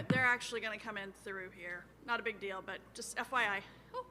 they're actually gonna come in through here. Not a big deal, but just FYI. Oh.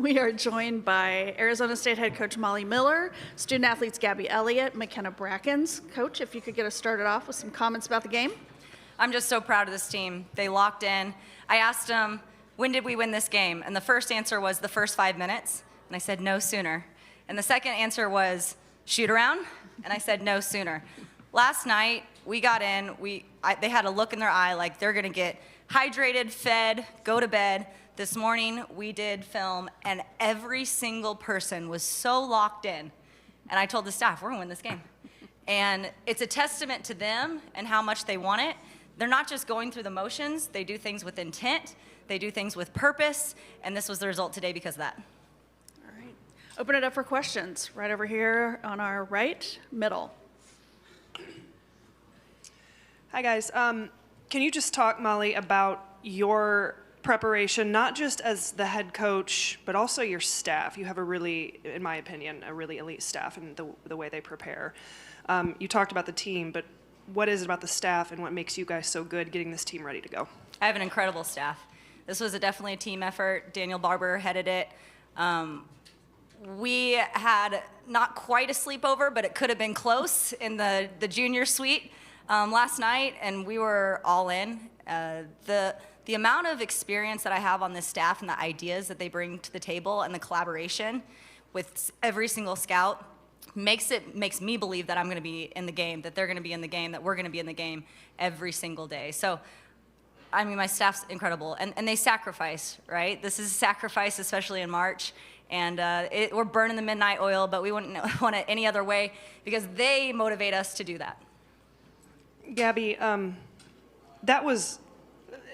We are joined by Arizona State head coach Molly Miller, student athletes Gabby Elliott, McKenna Brackens. Coach, if you could get us started off with some comments about the game. I'm just so proud of this team. They locked in. I asked them, when did we win this game? And the first answer was the first 5 minutes. And I said, no sooner. And the second answer was shoot around. And I said, no sooner. Last night, we got in. They had a look in their eye like they're going to get hydrated, fed, go to bed. This morning, we did film, and every single person was so locked in. And I told the staff, we're going to win this game. And it's a testament to them and how much they want it. They're not just going through the motions. They do things with intent. They do things with purpose. And this was the result today because of that. All right. Open it up for questions. Right over here on our right, middle. Hi, guys. Can you just talk, Molly, about your preparation, not just as the head coach, but also your staff? You have a really, in my opinion, a really elite staff in the way they prepare. You talked about the team, but what is it about the staff and what makes you guys so good getting this team ready to go? I have an incredible staff. This was definitely a team effort. Daniel Barber headed it. We had not quite a sleepover, but it could have been close in the junior suite last night, and we were all in. The amount of experience that I have on this staff and the ideas that they bring to the table and the collaboration with every single scout makes me believe that I'm going to be in the game, that they're going to be in the game, that we're going to be in the game every single day. So, I mean, my staff's incredible, and they sacrifice, right? This is a sacrifice, especially in March, and we're burning the midnight oil, but we wouldn't want it any other way because they motivate us to do that. Gabby, that was,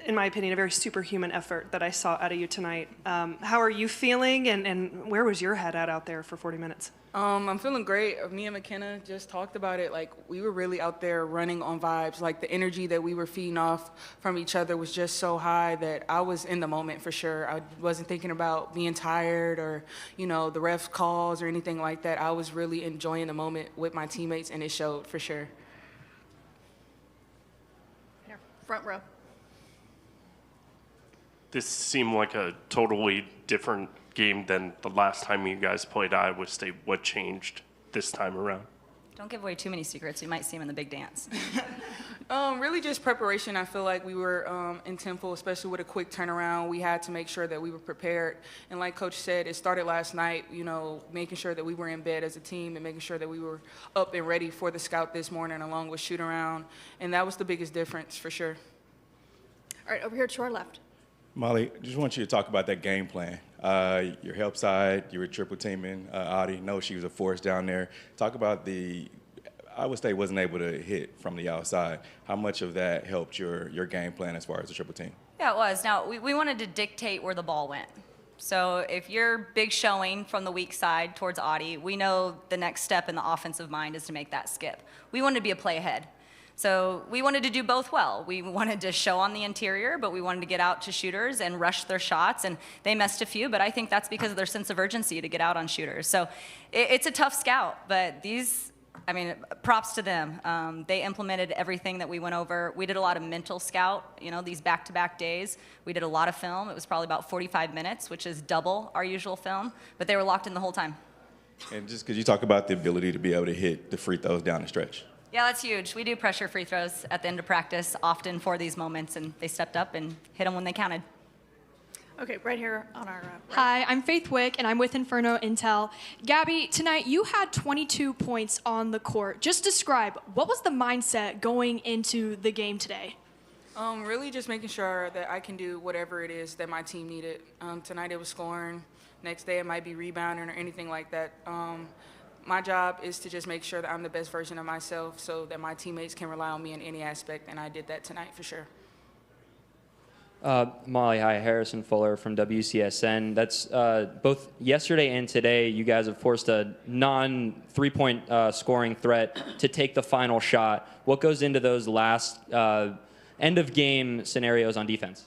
in my opinion, a very superhuman effort that I saw out of you tonight. How are you feeling, and where was your head at out there for 40 minutes? I'm feeling great. Me and McKenna just talked about it. Like, we were really out there running on vibes. Like, the energy that we were feeding off from each other was just so high that I was in the moment for sure. I wasn't thinking about being tired or, the ref calls or anything like that. I was really enjoying the moment with my teammates, and it showed for sure. Here, front row. This seemed like a totally different game than the last time you guys played Iowa State. What changed this time around? Don't give away too many secrets. You might see them in the big dance. Really just preparation. I feel like we were in tempo, especially with a quick turnaround. We had to make sure that we were prepared. And like Coach said, it started last night, making sure that we were in bed as a team and making sure that we were up and ready for the scout this morning along with shoot around. And that was the biggest difference for sure. All right, over here to our left. Molly, just want you to talk about that game plan. Your help side, you were triple teaming Audie. No, she was a force down there. Talk about Iowa State wasn't able to hit from the outside. How much of that helped your game plan as far as the triple team? Yeah, it was. Now, we wanted to dictate where the ball went. So if you're big showing from the weak side towards Audie, we know the next step in the offensive mind is to make that skip. We wanted to be a play ahead. So we wanted to do both well. We wanted to show on the interior, but we wanted to get out to shooters and rush their shots, and they missed a few, but I think that's because of their sense of urgency to get out on shooters. So it's a tough scout, but props to them. They implemented everything that we went over. We did a lot of mental scout, these back-to-back days. We did a lot of film. It was probably about 45 minutes, which is double our usual film, but they were locked in the whole time. And just could you talk about the ability to be able to hit the free throws down the stretch? Yeah, that's huge. We do pressure free throws at the end of practice often for these moments, and they stepped up and hit them when they counted. Okay, right here on our right. Hi, I'm Faith Wick, and I'm with Inferno Intel. Gabby, tonight you had 22 points on the court. Just describe, what was the mindset going into the game today? Really just making sure that I can do whatever it is that my team needed. Tonight it was scoring. Next day it might be rebounding or anything like that. My job is to just make sure that I'm the best version of myself so that my teammates can rely on me in any aspect, and I did that tonight for sure. Molly, hi, Harrison Fuller from WCSN. That's both yesterday and today, you guys have forced a non-three-point scoring threat to take the final shot. What goes into those last end-of-game scenarios on defense?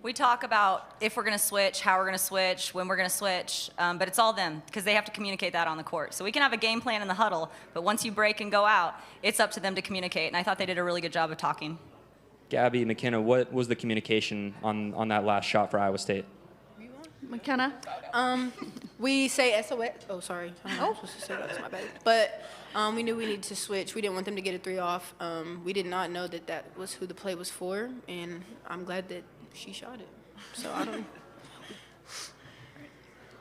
We talk about if we're going to switch, how we're going to switch, when we're going to switch, but it's all them because they have to communicate that on the court. So we can have a game plan in the huddle, but once you break and go out, it's up to them to communicate, and I thought they did a really good job of talking. Gabby, McKenna, what was the communication on that last shot for Iowa State? McKenna? We say SOS. Oh, sorry. I'm not supposed to say that. That's my bad. But we knew we needed to switch. We didn't want them to get a 3 off. We did not know that that was who the play was for, and I'm glad that she shot it. So I don't.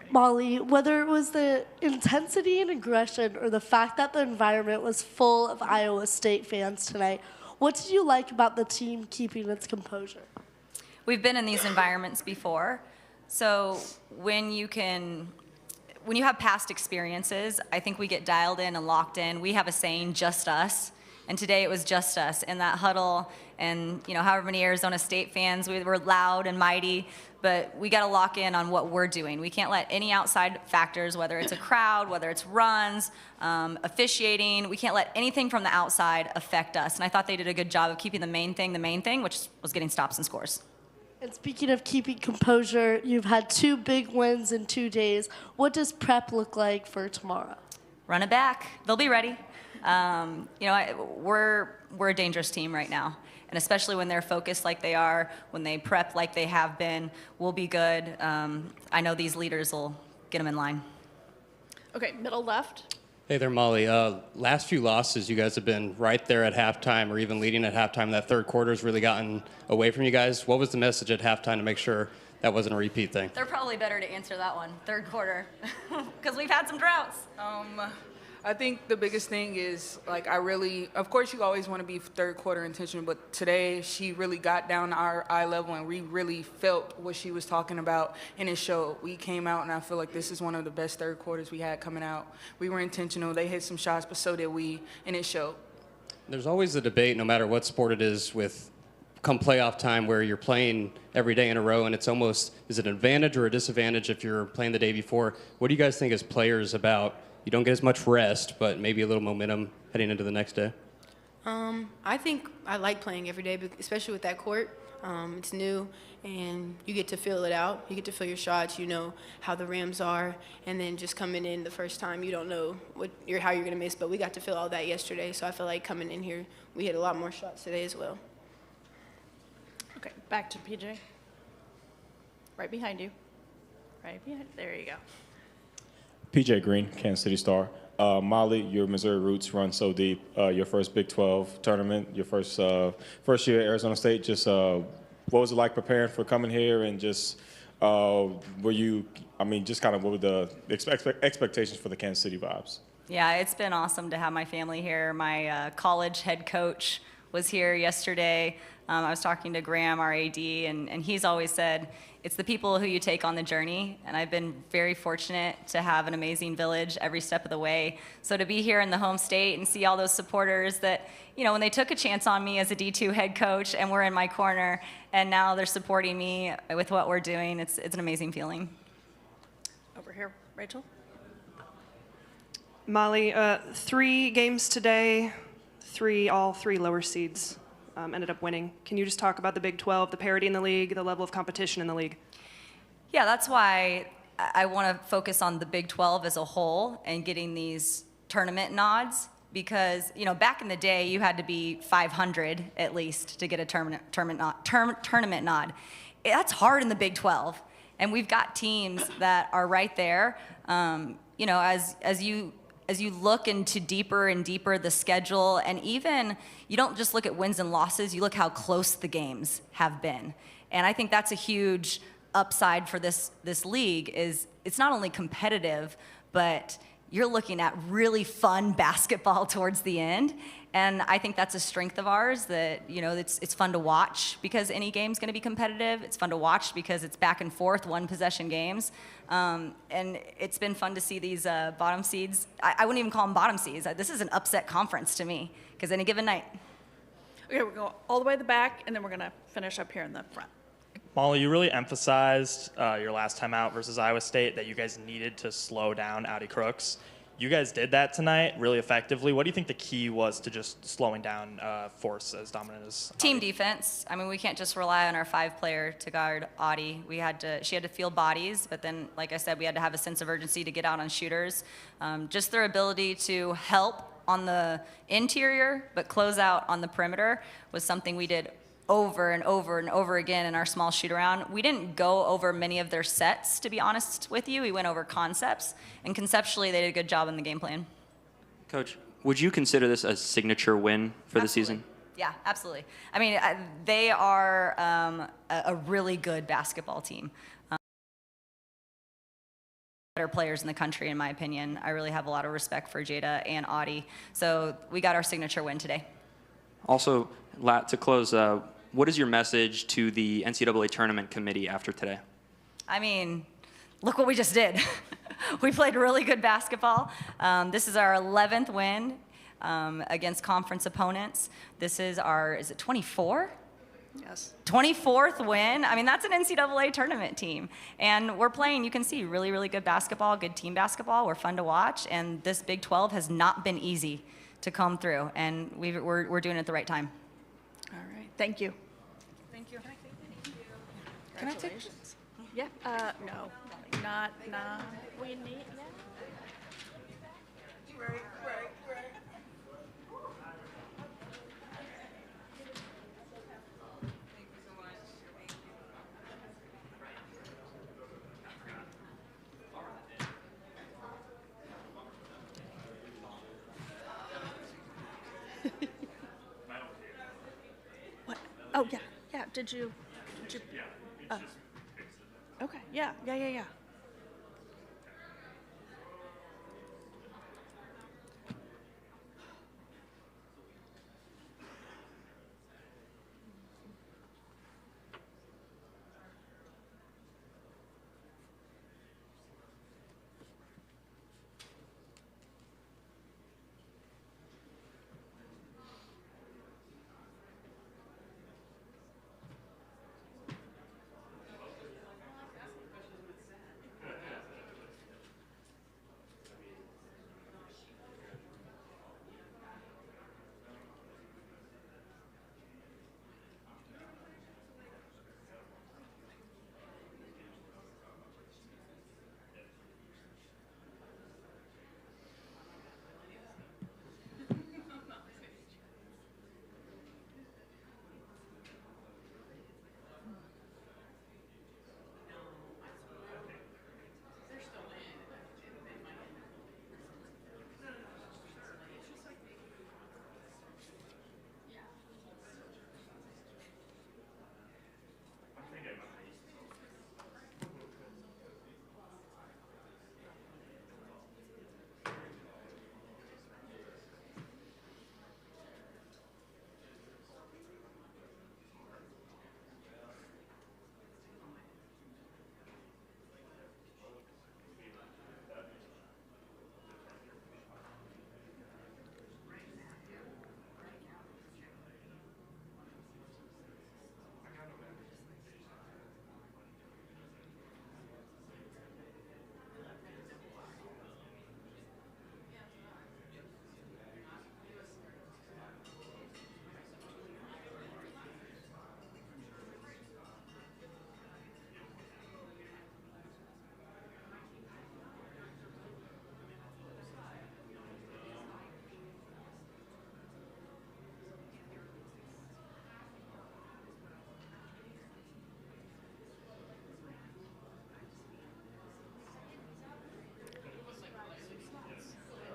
Molly, whether it was the intensity and aggression or the fact that the environment was full of Iowa State fans tonight, what did you like about the team keeping its composure? We've been in these environments before, so when you have past experiences, I think we get dialed in and locked in. We have a saying, just us, and today it was just us in that huddle, and however many Arizona State fans, we were loud and mighty, but we got to lock in on what we're doing. We can't let any outside factors, whether it's a crowd, whether it's runs, officiating, we can't let anything from the outside affect us, and I thought they did a good job of keeping the main thing, which was getting stops and scores. And speaking of keeping composure, you've had 2 big wins in 2 days. What does prep look like for tomorrow? Run it back. They'll be ready. We're a dangerous team right now, and especially when they're focused like they are, when they prep like they have been, we'll be good. I know these leaders will get them in line. Okay, middle left. Hey there, Molly. Last few losses, you guys have been right there at halftime or even leading at halftime. That third quarter's really gotten away from you guys. What was the message at halftime to make sure that wasn't a repeat thing? They're probably better to answer that one, third quarter, because we've had some droughts. I think the biggest thing is, of course you always want to be third quarter intentional, but today she really got down to our eye level and we really felt what she was talking about, and it showed. We came out and I feel like this is one of the best third quarters we had coming out. We were intentional. They hit some shots, but so did we, and it showed. There's always a debate, no matter what sport it is, with come playoff time where you're playing every day in a row, and it's almost, is it an advantage or a disadvantage if you're playing the day before? What do you guys think as players about you don't get as much rest, but maybe a little momentum heading into the next day? I think I like playing every day, especially with that court. It's new, and you get to feel it out. You get to feel your shots. You know how the rims are, and then just coming in the first time, you don't know how you're going to miss. But we got to feel all that yesterday, so I feel like coming in here, we hit a lot more shots today as well. Okay, back to PJ. Right behind you. There you go. PJ Green, Kansas City Star. Molly, your Missouri roots run so deep. Your first Big 12 tournament, your first year at Arizona State. Just what was it like preparing for coming here, and just what were the expectations for the Kansas City Vibes? Yeah, it's been awesome to have my family here. My college head coach was here yesterday. I was talking to Graham, our AD, and he's always said, it's the people who you take on the journey, and I've been very fortunate to have an amazing village every step of the way. So to be here in the home state and see all those supporters that, when they took a chance on me as a D2 head coach and were in my corner, and now they're supporting me with what we're doing, it's an amazing feeling. Over here, Rachel. Molly, 3 games today, all three lower seeds ended up winning. Can you just talk about the Big 12, the parity in the league, the level of competition in the league? Yeah, that's why I want to focus on the Big 12 as a whole and getting these tournament nods, because back in the day you had to be 500 at least to get a tournament nod. That's hard in the Big 12, and we've got teams that are right there. As you look into deeper and deeper the schedule, and even you don't just look at wins and losses, you look how close the games have been. And I think that's a huge upside for this league, is it's not only competitive, but you're looking at really fun basketball towards the end. And I think that's a strength of ours, that it's fun to watch because any game's going to be competitive. It's fun to watch because it's back and forth, one possession games. And it's been fun to see these bottom seeds. I wouldn't even call them bottom seeds. This is an upset conference to me, because any given night. Okay, we're going all the way to the back, and then we're going to finish up here in the front. Molly, you really emphasized your last time out versus Iowa State that you guys needed to slow down Audi Crooks. You guys did that tonight really effectively. What do you think the key was to just slowing down force as dominant as Team defense. I mean, we can't just rely on our 5-player to guard Audi. She had to field bodies, but then, like I said, we had to have a sense of urgency to get out on shooters. Just their ability to help on the interior, but close out on the perimeter was something we did over and over and over again in our small shoot around. We didn't go over many of their sets, to be honest with you. We went over concepts, and conceptually they did a good job in the game plan. Coach, would you consider this a signature win for the season? Yeah, absolutely. I mean, they are a really good basketball team. Better players in the country, in my opinion. I really have a lot of respect for Jada and Audie. So we got our signature win today. Also, to close, what is your message to the NCAA tournament committee after today? I mean, look what we just did. We played really good basketball. This is our 11th win against conference opponents. This is our, is it 24? Yes. 24th win. I mean, that's an NCAA tournament team. And we're playing, you can see, really, really good basketball, good team basketball. We're fun to watch. And this Big 12 has not been easy to come through. And we're doing it at the right time. All right. Thank you. Thank you. Can I take? Yeah. No. Not. We need. Right. What? Oh yeah. Yeah. Did you? Okay. Yeah.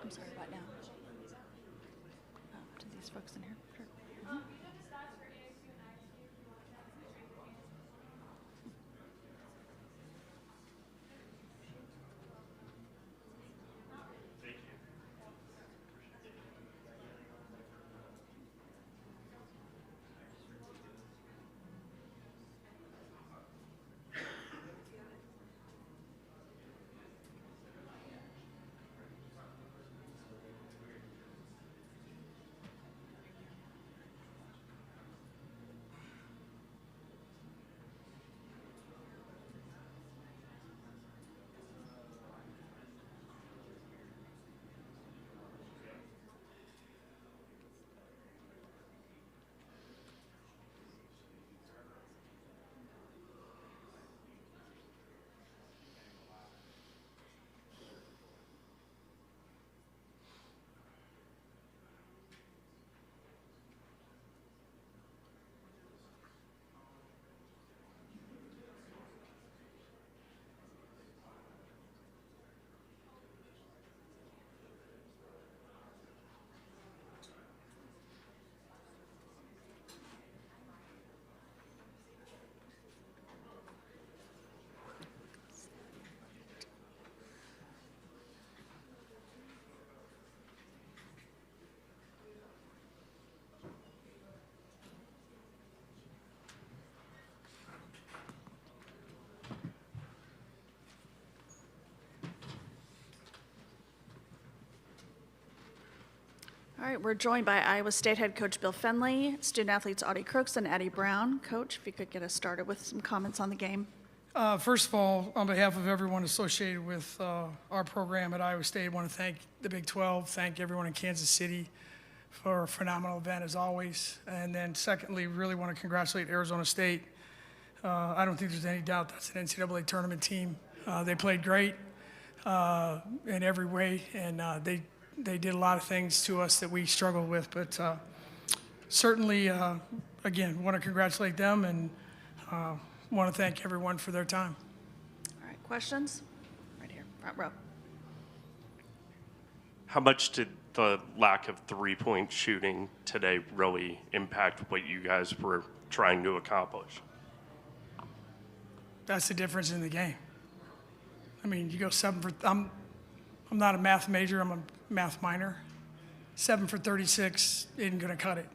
I'm sorry. What now? To these folks in here. Sure. All right, we're joined by Iowa State head coach Bill Fenley, student athletes Audie Crooks and Addie Brown. Coach, if you could get us started with some comments on the game. First of all, on behalf of everyone associated with our program at Iowa State, I want to thank the Big 12, thank everyone in Kansas City for a phenomenal event as always. And then secondly, really want to congratulate Arizona State. I don't think there's any doubt that's an NCAA tournament team. They played great in every way, and they did a lot of things to us that we struggled with. But certainly, again, want to congratulate them and want to thank everyone for their time. All right, questions? Right here, front row. How much did the lack of three-point shooting today really impact what you guys were trying to accomplish? That's the difference in the game. I mean, you go 7 for, I'm not a math major, I'm a math minor. 7 for 36 isn't going to cut it.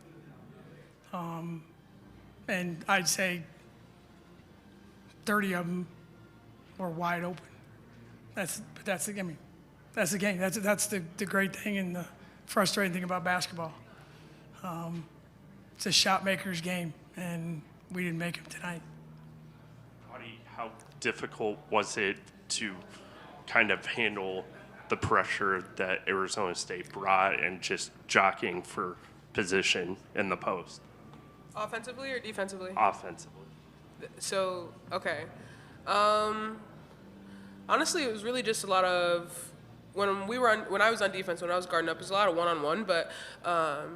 And I'd say 30 of them were wide open. That's the game. That's the game. That's the great thing and the frustrating thing about basketball. It's a shot maker's game, and we didn't make them tonight. How difficult was it to kind of handle the pressure that Arizona State brought and just jockeying for position in the post? Offensively or defensively? Offensively. So, okay. Honestly, it was really just a lot of when I was on defense, when I was guarding up, it was a lot of one-on-one. But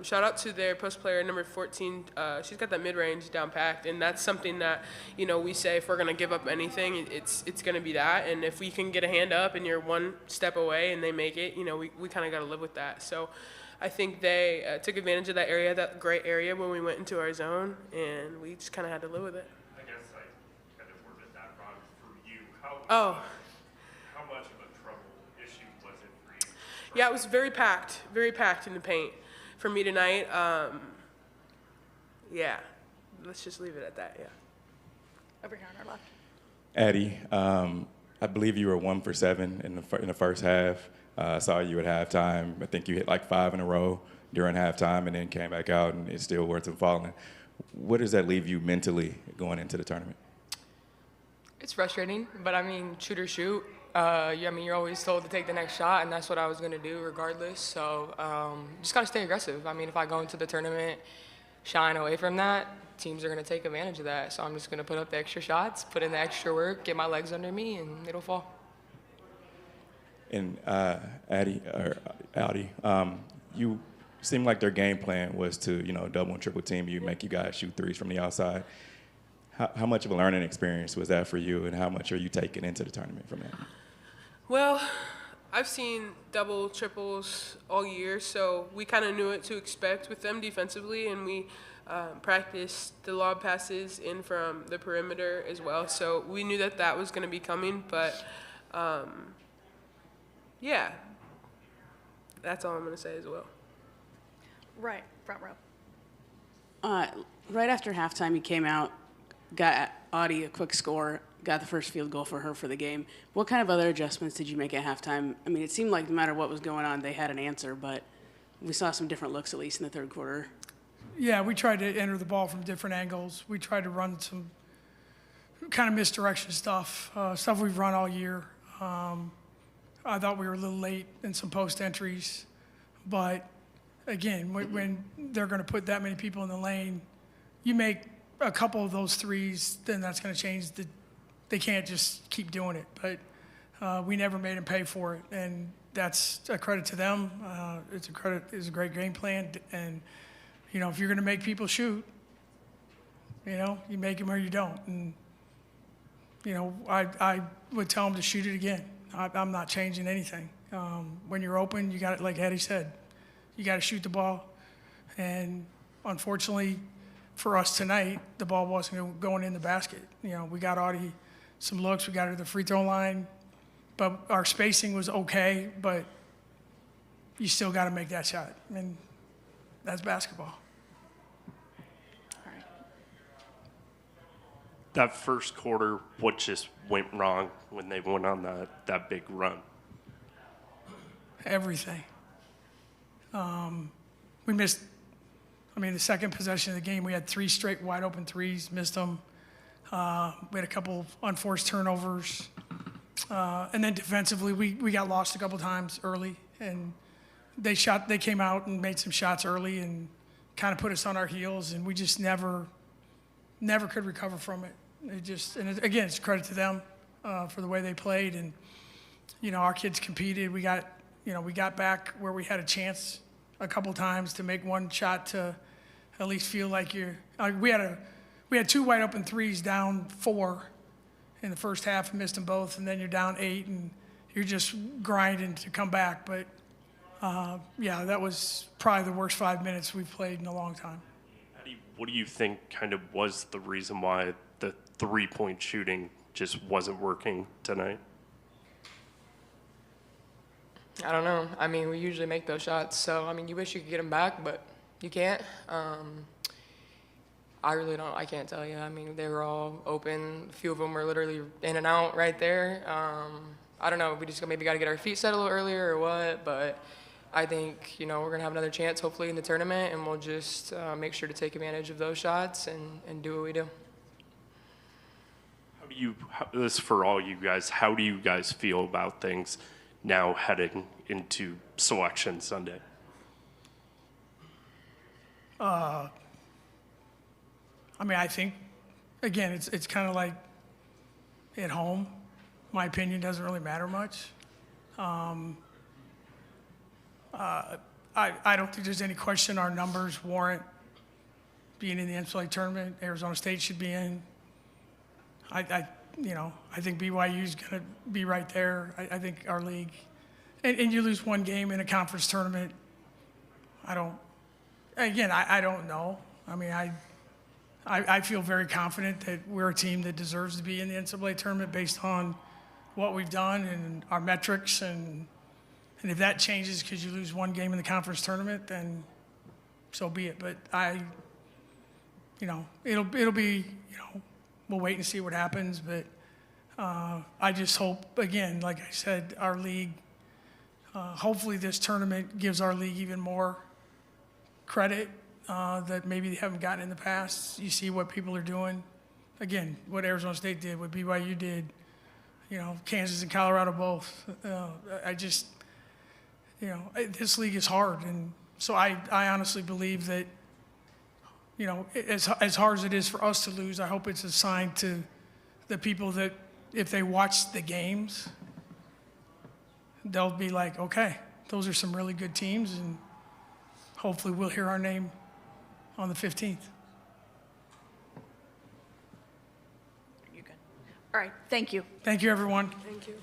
shout out to their post player number 14. She's got that mid-range down packed, and that's something that we say if we're gonna give up anything, it's gonna be that. And if we can get a hand up and you're one step away and they make it, we kind of got to live with that. So I think they took advantage of that area, that great area when we went into our zone, and we just kind of had to live with it. I guess I kind of worded that wrong for you. Oh. How much of a trouble issue was it for you? Yeah, it was very packed in the paint for me tonight. Yeah, let's just leave it at that, yeah. Over here on our left. Addie, I believe you were 1 for 7 in the first half. I saw you at halftime. I think you hit like 5 in a row during halftime and then came back out and it still wasn't falling. What does that leave you mentally going into the tournament? It's frustrating, but I mean, shoot or shoot. You're always told to take the next shot, and that's what I was going to do regardless. So just got to stay aggressive. I mean, if I go into the tournament shying away from that, teams are going to take advantage of that. So I'm just going to put up the extra shots, put in the extra work, get my legs under me, and it'll fall. And Audie, you seemed like their game plan was to, double and triple team you, make you guys shoot threes from the outside. How much of a learning experience was that for you, and how much are you taking into the tournament from that? Well, I've seen double, triples all year, so we kind of knew what to expect with them defensively, and we practiced the lob passes in from the perimeter as well. So we knew that was going to be coming, but yeah, that's all I'm going to say as well. Right, front row. Right after halftime, he came out, got Audie a quick score, got the first field goal for her for the game. What kind of other adjustments did you make at halftime? I mean, it seemed like no matter what was going on, they had an answer, but we saw some different looks, at least in the third quarter. Yeah, we tried to enter the ball from different angles. We tried to run some kind of misdirection stuff we've run all year. I thought we were a little late in some post entries, but again, when they're going to put that many people in the lane, you make a couple of those threes, then that's going to change they can't just keep doing it. But we never made them pay for it, and that's a credit to them. It's a great game plan, and if you're going to make people shoot, you make them or you don't. And I would tell them to shoot it again. I'm not changing anything. When you're open, you got it, like Eddie said, you got to shoot the ball. And unfortunately for us tonight, the ball wasn't going in the basket. We got Audie some looks. We got her to the free throw line, but our spacing was okay. But you still got to make that shot, and that's basketball. That first quarter, what just went wrong when they went on that big run? Everything. we missed. I mean, the second possession of the game, we had 3 straight wide open threes, missed them. We had a couple unforced turnovers. And then defensively, we got lost a couple times early, and they came out and made some shots early and kind of put us on our heels, and we just never could recover from it. Again, it's credit to them for the way they played, and our kids competed. We got back where we had a chance a couple times to make one shot to at least feel like we had 2 wide open threes down 4 in the first half and missed them both, and then you're down 8 and you're just grinding to come back. But that was probably the worst 5 minutes we've played in a long time. What do you think kind of was the reason why the 3-point shooting just wasn't working tonight? I don't know. I mean, we usually make those shots, so I mean, you wish you could get them back, but you can't. I really don't. I can't tell you. I mean, they were all open. A few of them were literally in and out right there. I don't know. We just maybe got to get our feet set a little earlier or what, but I think we're gonna have another chance hopefully in the tournament, and we'll just make sure to take advantage of those shots and do what we do. This is for all you guys. How do you guys feel about things now heading into Selection Sunday? I mean, I think, again, it's kind of like at home. My opinion doesn't really matter much. I don't think there's any question our numbers warrant being in the NCAA tournament. Arizona State should be in. I think BYU's going to be right there. I think our league, and you lose one game in a conference tournament. I don't know. I mean, I feel very confident that we're a team that deserves to be in the NCAA tournament based on what we've done and our metrics. And if that changes because you lose one game in the conference tournament, then so be it. But it'll be, we'll wait and see what happens. But I just hope, again, like I said, our league, hopefully this tournament gives our league even more credit that maybe they haven't gotten in the past. You see what people are doing. Again, what Arizona State did, what BYU did, Kansas and Colorado both. This league is hard. And so I honestly believe that, as hard as it is for us to lose, I hope it's a sign to the people that if they watch the games, they'll be like, okay, those are some really good teams, and hopefully we'll hear our name on the 15th. All right, thank you. Thank you, everyone. Thank you.